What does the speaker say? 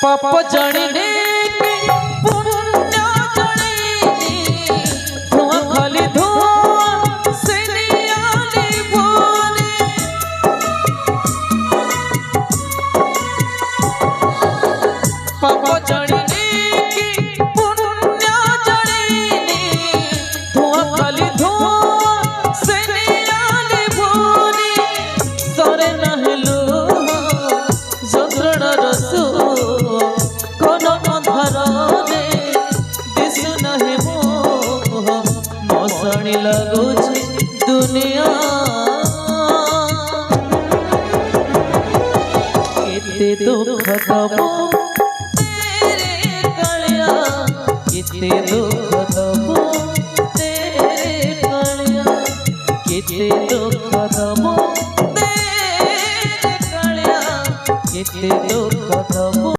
पाप जाने पुण्य जाने धुआं खाली धुआं से नियाले भोले पाप जाने पुण्य जाने धुआं खाली धुआं से नियाले भोले सरे नहलो जंत्रणा रसो मौसणी लगुच दुनिया केते दुख दबो तेरे कालिया केते दुख दबो तेरे कालिया केते दुख दबो तेरे कालिया केते दुख दबो।